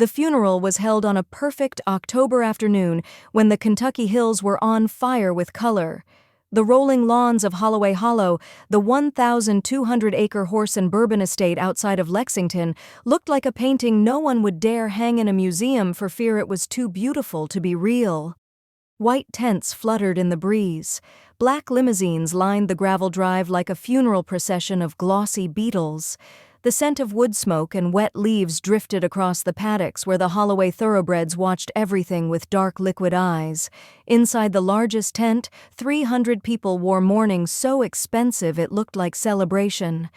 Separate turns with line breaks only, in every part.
The funeral was held on a perfect October afternoon when the Kentucky hills were on fire with color. The rolling lawns of Holloway Hollow, the 1,200-acre horse and bourbon estate outside of Lexington, looked like a painting no one would dare hang in a museum for fear it was too beautiful to be real. White tents fluttered in the breeze. Black limousines lined the gravel drive like a funeral procession of glossy beetles. The scent of wood smoke and wet leaves drifted across the paddocks where the Holloway thoroughbreds watched everything with dark liquid eyes. Inside the largest tent, 300 people wore mourning so expensive it looked like celebration.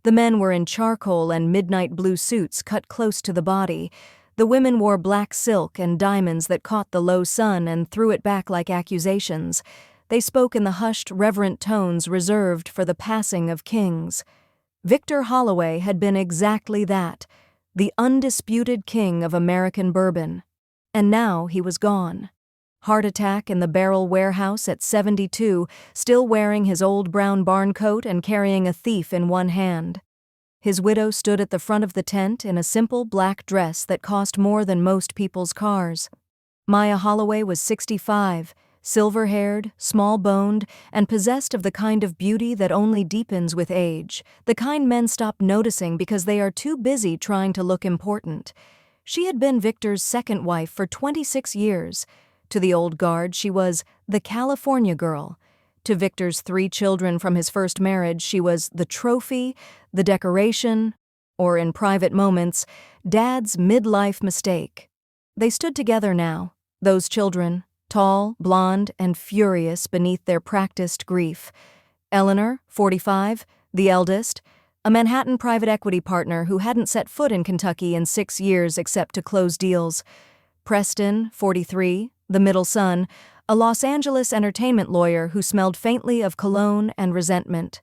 The men were in charcoal and midnight blue suits cut close to the body. The women wore black silk and diamonds that caught the low sun and threw it back like accusations. They spoke in the hushed, reverent tones reserved for the passing of kings. Victor Holloway had been exactly that, the undisputed king of American bourbon. And now he was gone. Heart attack in the barrel warehouse at 72, still wearing his old brown barn coat and carrying a thief in one hand. His widow stood at the front of the tent in a simple black dress that cost more than most people's cars. Maya Holloway was 65, silver-haired, small-boned, and possessed of the kind of beauty that only deepens with age, the kind men stop noticing because they are too busy trying to look important. She had been Victor's second wife for 26 years. To the old guard, she was the California girl. To Victor's 3 children from his first marriage, she was the trophy, the decoration, or in private moments, Dad's midlife mistake. They stood together now, those children, tall, blonde, and furious beneath their practiced grief. Eleanor, 45, the eldest, a Manhattan private equity partner who hadn't set foot in Kentucky in 6 years except to close deals. Preston, 43, the middle son, a Los Angeles entertainment lawyer who smelled faintly of cologne and resentment.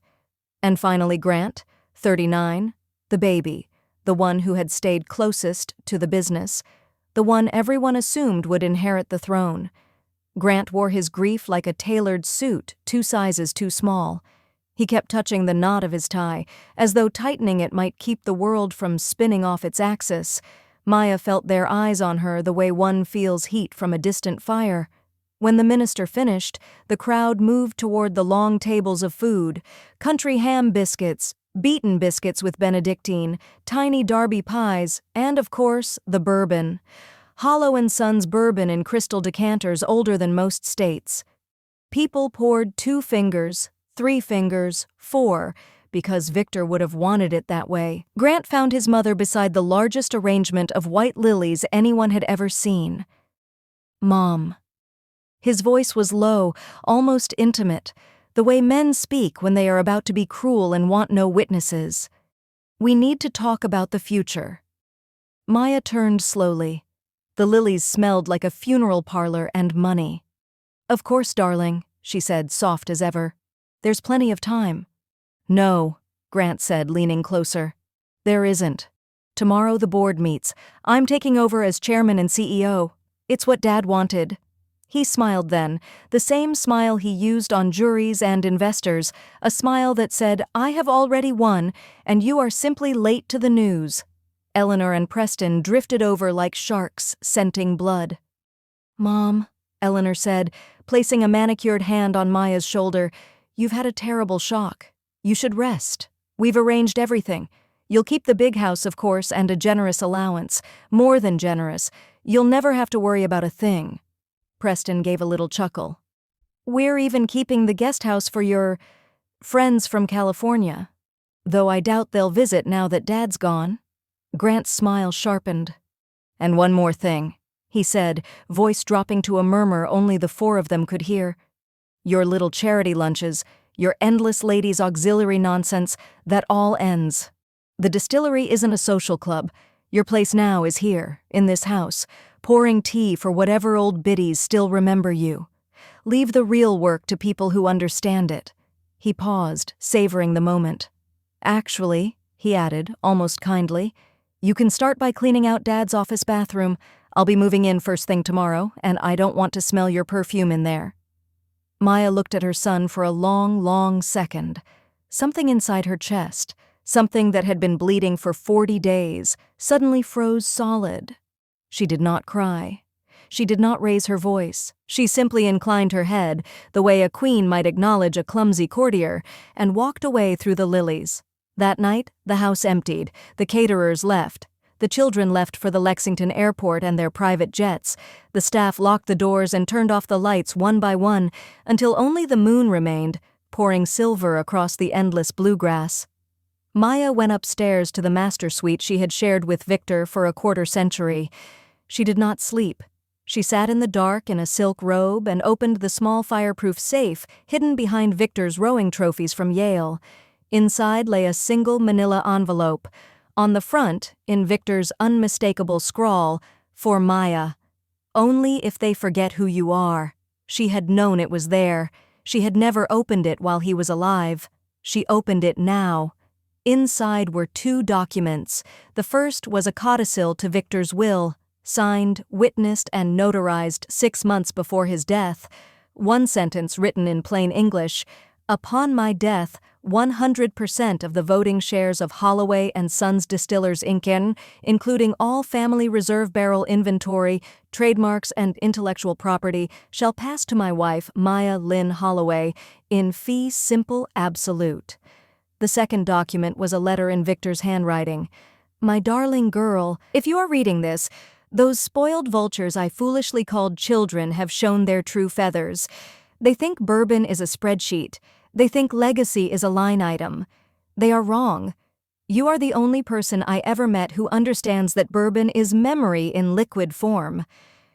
And finally Grant, 39, the baby, the one who had stayed closest to the business, the one everyone assumed would inherit the throne. Grant wore his grief like a tailored suit, 2 sizes too small. He kept touching the knot of his tie, as though tightening it might keep the world from spinning off its axis. Maya felt their eyes on her the way one feels heat from a distant fire. When the minister finished, the crowd moved toward the long tables of food: country ham biscuits, beaten biscuits with Benedictine, tiny Derby pies, and, of course, the bourbon. Hollow & Sons bourbon in crystal decanters older than most states. People poured 2 fingers, 3 fingers, 4, because Victor would have wanted it that way. Grant found his mother beside the largest arrangement of white lilies anyone had ever seen. Mom. His voice was low, almost intimate, the way men speak when they are about to be cruel and want no witnesses. We need to talk about the future. Maya turned slowly. The lilies smelled like a funeral parlor and money. Of course, darling, she said, soft as ever. There's plenty of time. No, Grant said, leaning closer. There isn't. Tomorrow the board meets. I'm taking over as chairman and CEO. It's what Dad wanted. He smiled then, the same smile he used on juries and investors, a smile that said, I have already won, and you are simply late to the news. Eleanor and Preston drifted over like sharks, scenting blood. Mom, Eleanor said, placing a manicured hand on Maya's shoulder, you've had a terrible shock. You should rest. We've arranged everything. You'll keep the big house, of course, and a generous allowance. More than generous. You'll never have to worry about a thing. Preston gave a little chuckle. We're even keeping the guest house for your friends from California. Though I doubt they'll visit now that Dad's gone. Grant's smile sharpened. And one more thing, he said, voice dropping to a murmur only the 4 of them could hear. Your little charity lunches, your endless ladies' auxiliary nonsense, that all ends. The distillery isn't a social club. Your place now is here, in this house, pouring tea for whatever old biddies still remember you. Leave the real work to people who understand it. He paused, savoring the moment. Actually, he added, almost kindly, you can start by cleaning out Dad's office bathroom. I'll be moving in first thing tomorrow, and I don't want to smell your perfume in there. Maya looked at her son for a long, long second. Something inside her chest, something that had been bleeding for 40 days, suddenly froze solid. She did not cry. She did not raise her voice. She simply inclined her head, the way a queen might acknowledge a clumsy courtier, and walked away through the lilies. That night, the house emptied. The caterers left. The children left for the Lexington airport and their private jets. The staff locked the doors and turned off the lights one by one until only the moon remained, pouring silver across the endless bluegrass. Maya went upstairs to the master suite she had shared with Victor for a quarter century. She did not sleep. She sat in the dark in a silk robe and opened the small fireproof safe hidden behind Victor's rowing trophies from Yale. Inside lay a single manila envelope. On the front, in Victor's unmistakable scrawl, "For Maya. Only if they forget who you are." She had known it was there. She had never opened it while he was alive. She opened it now. Inside were 2 documents. The first was a codicil to Victor's will, signed, witnessed, and notarized 6 months before his death. One sentence written in plain English: "Upon my death, 100% of the voting shares of Holloway and Sons Distillers Inc., including all family reserve barrel inventory, trademarks, and intellectual property, shall pass to my wife, Maya Lynn Holloway, in fee simple absolute." The second document was a letter in Victor's handwriting. "My darling girl, if you are reading this, those spoiled vultures I foolishly called children have shown their true feathers. They think Bourbon is a spreadsheet. They think legacy is a line item. They are wrong. You are the only person I ever met who understands that Bourbon is memory in liquid form.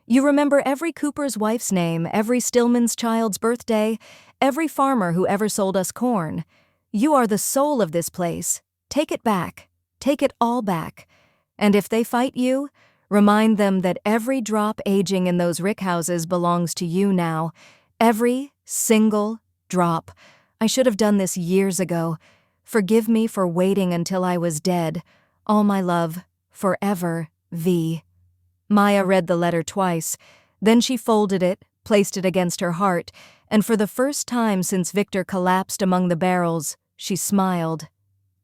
You remember every Cooper's wife's name, every Stillman's child's birthday, every farmer who ever sold us corn. You are the soul of this place. Take it back. Take it all back. And if they fight you, remind them that every drop aging in those rickhouses belongs to you now. Every single drop. I should have done this years ago. Forgive me for waiting until I was dead. All my love, forever, V." Maya read the letter twice. Then she folded it, placed it against her heart, and for the first time since Victor collapsed among the barrels, she smiled.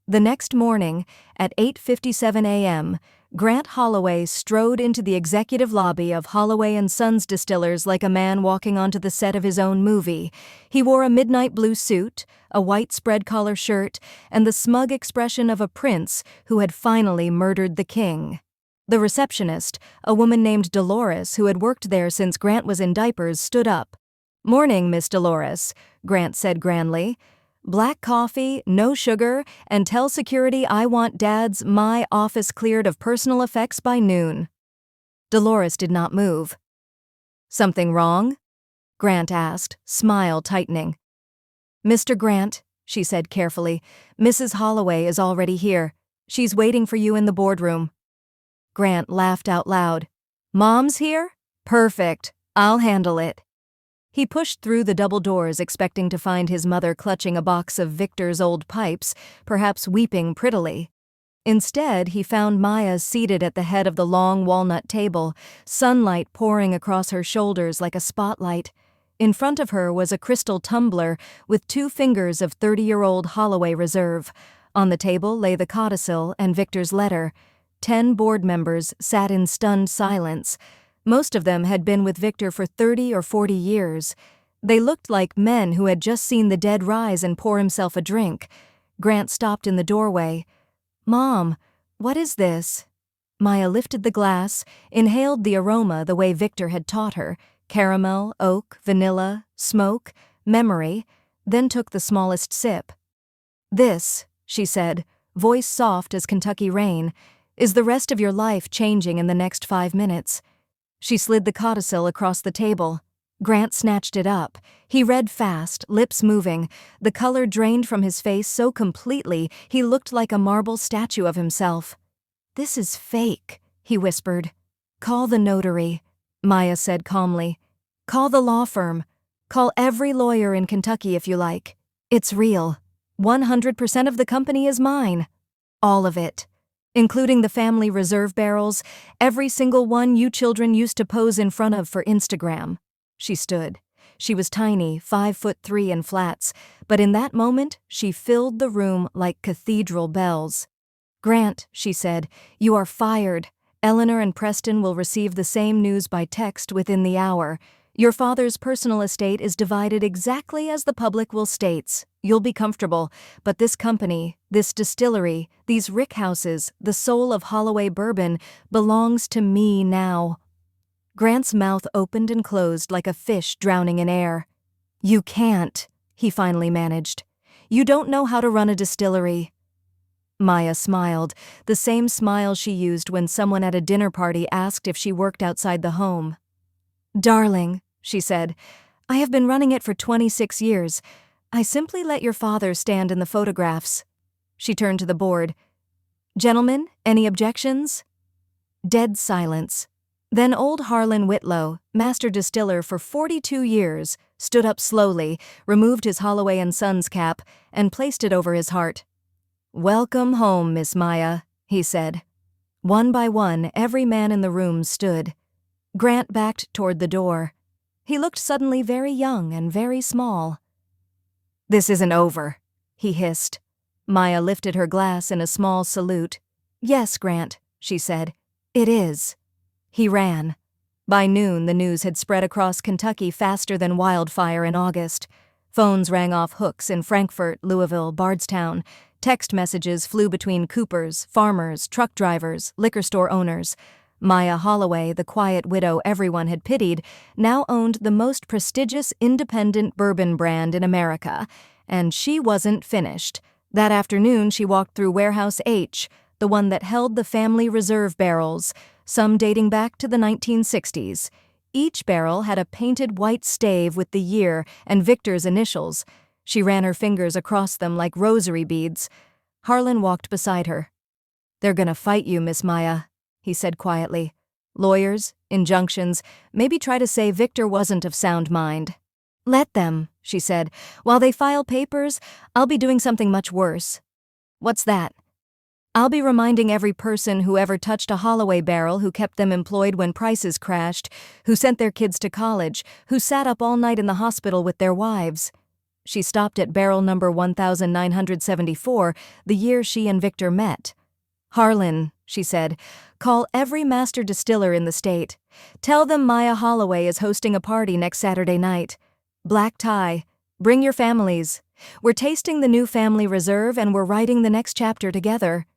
The next morning, at 8:57 a.m., Grant Holloway strode into the executive lobby of Holloway and Sons Distillers like a man walking onto the set of his own movie. He wore a midnight blue suit, a white spread-collar shirt, and the smug expression of a prince who had finally murdered the king. The receptionist, a woman named Dolores who had worked there since Grant was in diapers, stood up. "Morning, Miss Dolores," Grant said grandly. "Black coffee, no sugar, and tell security I want Dad's my office cleared of personal effects by noon." Dolores did not move. "Something wrong?" Grant asked, smile tightening. "Mr. Grant," she said carefully, "Mrs. Holloway is already here. She's waiting for you in the boardroom." Grant laughed out loud. "Mom's here? Perfect. I'll handle it." He pushed through the double doors expecting to find his mother clutching a box of Victor's old pipes, perhaps weeping prettily. Instead, he found Maya seated at the head of the long walnut table, sunlight pouring across her shoulders like a spotlight. In front of her was a crystal tumbler with 2 fingers of 30-year-old Holloway Reserve. On the table lay the codicil and Victor's letter. 10 board members sat in stunned silence. Most of them had been with Victor for 30 or 40 years. They looked like men who had just seen the dead rise and pour himself a drink. Grant stopped in the doorway. "Mom, what is this?" Maya lifted the glass, inhaled the aroma the way Victor had taught her, caramel, oak, vanilla, smoke, memory, then took the smallest sip. "This," she said, voice soft as Kentucky rain, "is the rest of your life changing in the next 5 minutes." She slid the codicil across the table. Grant snatched it up. He read fast, lips moving. The color drained from his face so completely he looked like a marble statue of himself. "This is fake," he whispered. "Call the notary," Maya said calmly. "Call the law firm. Call every lawyer in Kentucky if you like. It's real. 100% of the company is mine. All of it. Including the family reserve barrels, every single one you children used to pose in front of for Instagram." She stood. She was tiny, 5'3" in flats, but in that moment she filled the room like cathedral bells. "Grant," she said, "you are fired. Eleanor and Preston will receive the same news by text within the hour. Your father's personal estate is divided exactly as the public will states. You'll be comfortable, but this company, this distillery, these rick houses, the soul of Holloway Bourbon, belongs to me now." Grant's mouth opened and closed like a fish drowning in air. "You can't," he finally managed. "You don't know how to run a distillery." Maya smiled, the same smile she used when someone at a dinner party asked if she worked outside the home. "Darling," she said, "I have been running it for 26 years. I simply let your father stand in the photographs." She turned to the board. "Gentlemen, any objections?" Dead silence. Then old Harlan Whitlow, master distiller for 42 years, stood up slowly, removed his Holloway & Sons cap, and placed it over his heart. "Welcome home, Miss Maya," he said. One by one, every man in the room stood. Grant backed toward the door. He looked suddenly very young and very small. "This isn't over," he hissed. Maya lifted her glass in a small salute. "Yes, Grant," she said. "It is." He ran. By noon, the news had spread across Kentucky faster than wildfire in August. Phones rang off hooks in Frankfort, Louisville, Bardstown. Text messages flew between coopers, farmers, truck drivers, liquor store owners. Maya Holloway, the quiet widow everyone had pitied, now owned the most prestigious independent bourbon brand in America. And she wasn't finished. That afternoon, she walked through Warehouse H, the one that held the family reserve barrels, some dating back to the 1960s. Each barrel had a painted white stave with the year and Victor's initials. She ran her fingers across them like rosary beads. Harlan walked beside her. "They're gonna fight you, Miss Maya," he said quietly. "Lawyers, injunctions, maybe try to say Victor wasn't of sound mind." "Let them," she said. "While they file papers, I'll be doing something much worse." "What's that?" "I'll be reminding every person who ever touched a Holloway barrel, who kept them employed when prices crashed, who sent their kids to college, who sat up all night in the hospital with their wives." She stopped at barrel number 1974, the year she and Victor met. "Harlan," she said, "call every master distiller in the state. Tell them Maya Holloway is hosting a party next Saturday night. Black tie. Bring your families. We're tasting the new family reserve and we're writing the next chapter together."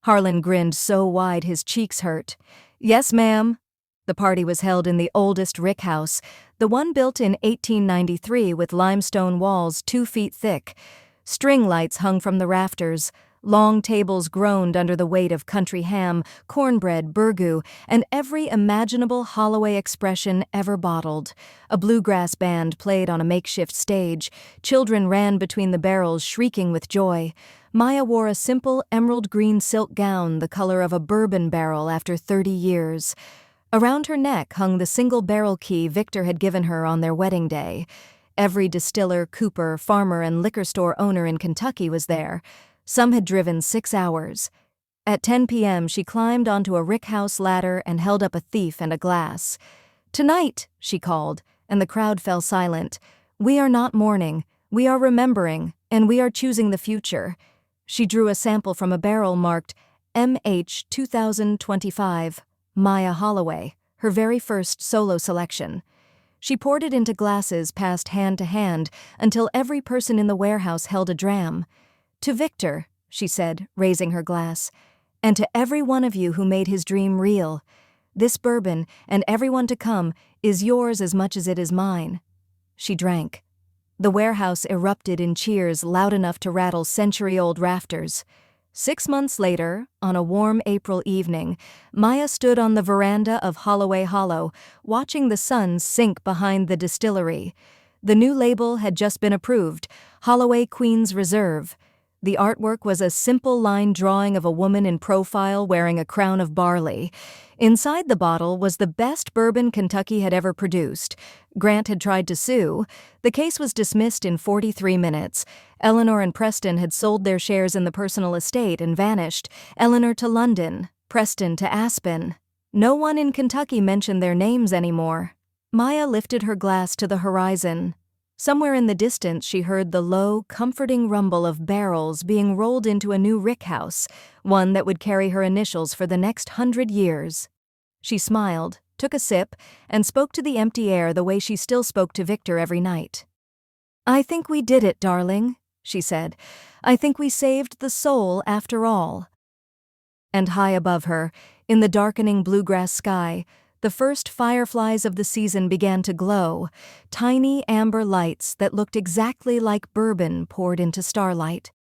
Harlan grinned so wide his cheeks hurt. "Yes, ma'am." The party was held in the oldest rick house, the one built in 1893 with limestone walls 2 feet thick. String lights hung from the rafters. Long tables groaned under the weight of country ham, cornbread, burgoo, and every imaginable Holloway expression ever bottled. A bluegrass band played on a makeshift stage. Children ran between the barrels shrieking with joy. Maya wore a simple emerald green silk gown the color of a bourbon barrel after 30 years. Around her neck hung the single barrel key Victor had given her on their wedding day. Every distiller, cooper, farmer, and liquor store owner in Kentucky was there. Some had driven 6 hours. At 10 p.m., she climbed onto a rick house ladder and held up a thief and a glass. "Tonight," she called, and the crowd fell silent. "We are not mourning. We are remembering, and we are choosing the future." She drew a sample from a barrel marked MH 2025, Maya Holloway, her very first solo selection. She poured it into glasses passed hand to hand until every person in the warehouse held a dram. "To Victor," she said, raising her glass, "and to every one of you who made his dream real. This bourbon, and everyone to come, is yours as much as it is mine." She drank. The warehouse erupted in cheers loud enough to rattle century-old rafters. 6 months later, on a warm April evening, Maya stood on the veranda of Holloway Hollow, watching the sun sink behind the distillery. The new label had just been approved, Holloway Queen's Reserve. The artwork was a simple line drawing of a woman in profile wearing a crown of barley. Inside the bottle was the best bourbon Kentucky had ever produced. Grant had tried to sue. The case was dismissed in 43 minutes. Eleanor and Preston had sold their shares in the personal estate and vanished, Eleanor to London, Preston to Aspen. No one in Kentucky mentioned their names anymore. Maya lifted her glass to the horizon. Somewhere in the distance she heard the low, comforting rumble of barrels being rolled into a new rickhouse, one that would carry her initials for the next 100 years. She smiled, took a sip, and spoke to the empty air the way she still spoke to Victor every night. "I think we did it, darling," she said. "I think we saved the soul after all." And high above her, in the darkening bluegrass sky, the first fireflies of the season began to glow, tiny amber lights that looked exactly like bourbon poured into starlight.